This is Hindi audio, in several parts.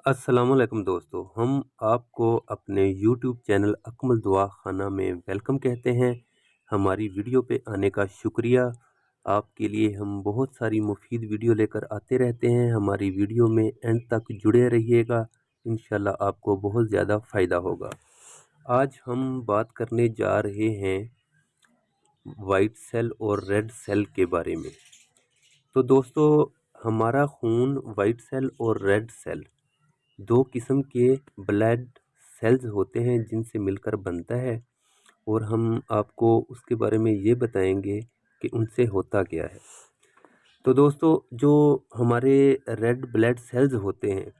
अस्सलामुअलैकुम दोस्तों, हम आपको अपने यूट्यूब चैनल अकमल दुआ खाना में वेलकम कहते हैं। हमारी वीडियो पे आने का शुक्रिया। आपके लिए हम बहुत सारी मुफीद वीडियो लेकर आते रहते हैं। हमारी वीडियो में एंड तक जुड़े रहिएगा, इंशाल्लाह आपको बहुत ज़्यादा फ़ायदा होगा। आज हम बात करने जा रहे हैं वाइट सेल और रेड सेल के बारे में। तो दोस्तों, हमारा खून वाइट सेल और रेड सेल दो किस्म के ब्लड सेल्स होते हैं जिनसे मिलकर बनता है, और हम आपको उसके बारे में ये बताएंगे कि उनसे होता क्या है। तो दोस्तों, जो हमारे रेड ब्लड सेल्स होते हैं,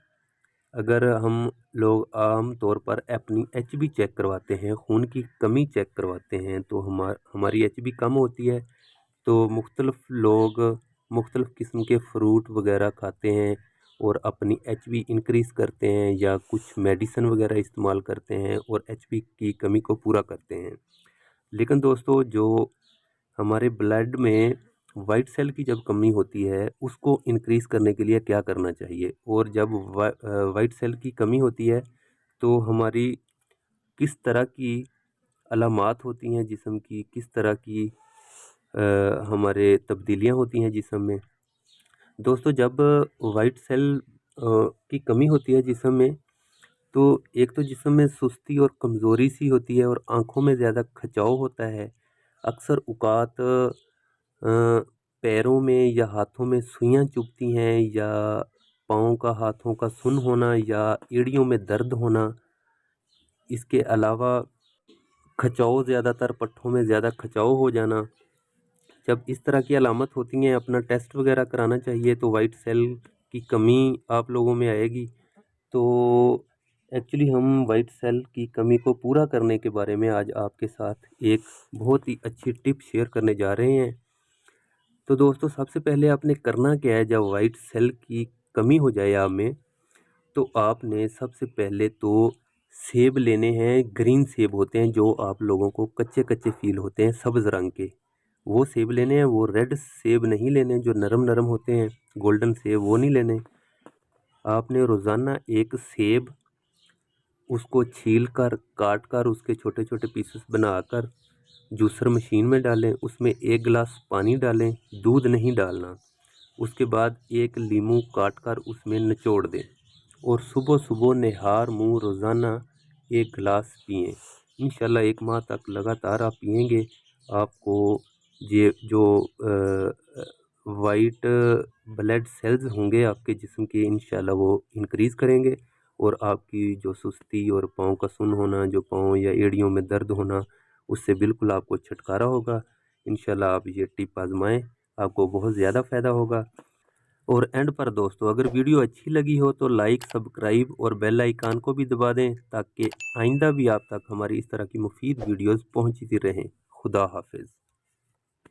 अगर हम लोग आम तौर पर अपनी एचबी चेक करवाते हैं, खून की कमी चेक करवाते हैं, तो हमारी एचबी कम होती है। तो मुख्तलिफ लोग मुख्तलिफ किस्म के फ्रूट वगैरह खाते हैं और अपनी एचबी इंक्रीज़ करते हैं, या कुछ मेडिसिन वगैरह इस्तेमाल करते हैं और एचबी की कमी को पूरा करते हैं। लेकिन दोस्तों, जो हमारे ब्लड में वाइट सेल की जब कमी होती है, उसको इंक्रीज़ करने के लिए क्या करना चाहिए, और जब वाइट सेल की कमी होती है तो हमारी किस तरह की अलामात होती हैं जिस्म की, किस तरह की हमारे तब्दीलियाँ होती हैं जिस्म में। दोस्तों, जब वाइट सेल की कमी होती है जिस्म में, तो एक तो जिस्म में सुस्ती और कमज़ोरी सी होती है और आँखों में ज़्यादा खिंचाव होता है। अक्सर औक़ात पैरों में या हाथों में सुइयाँ चुभती हैं, या पाँव का हाथों का सुन्न होना, या एड़ियों में दर्द होना। इसके अलावा खिंचाव, ज़्यादातर पट्ठों में ज़्यादा खिंचाव हो जाना। जब इस तरह की अलामत होती हैं, अपना टेस्ट वगैरह कराना चाहिए। तो वाइट सेल की कमी आप लोगों में आएगी। तो एक्चुअली हम वाइट सेल की कमी को पूरा करने के बारे में आज आपके साथ एक बहुत ही अच्छी टिप शेयर करने जा रहे हैं। तो दोस्तों, सबसे पहले आपने करना क्या है, जब वाइट सेल की कमी हो जाए आप में, तो आपने सबसे पहले तो सेब लेने हैं। ग्रीन सेब होते हैं जो आप लोगों को कच्चे कच्चे फील होते हैं, सब्ज़ रंग के, वो सेब लेने हैं। वो रेड सेब नहीं लेने जो नरम नरम होते हैं, गोल्डन सेब, वो नहीं लेने। आपने रोज़ाना एक सेब, उसको छील कर, काट कर, उसके छोटे छोटे पीसेस बनाकर जूसर मशीन में डालें। उसमें 1 गिलास पानी डालें, दूध नहीं डालना। उसके बाद एक लीमू काट कर उसमें निचोड़ दें, और सुबह सुबह निहार मुँह रोज़ाना 1 गिलास पिएँ। इंशाल्लाह 1 माह तक लगातार आप पिएँगे, आपको ये जो वाइट ब्लड सेल्स होंगे आपके जिस्म के, इंशाल्लाह वो इंक्रीज़ करेंगे, और आपकी जो सुस्ती और पाँव का सुन्न होना, जो पाँव या एड़ियों में दर्द होना, उससे बिल्कुल आपको छुटकारा होगा। इंशाल्लाह आप ये टिप आज़माएँ, आपको बहुत ज़्यादा फ़ायदा होगा। और एंड पर दोस्तों, अगर वीडियो अच्छी लगी हो तो लाइक, सब्सक्राइब और बेल आइकन को भी दबा दें, ताकि आइंदा भी आप तक हमारी इस तरह की मुफीद वीडियोज़ पहुँचती रहें। खुदा हाफ़िज़।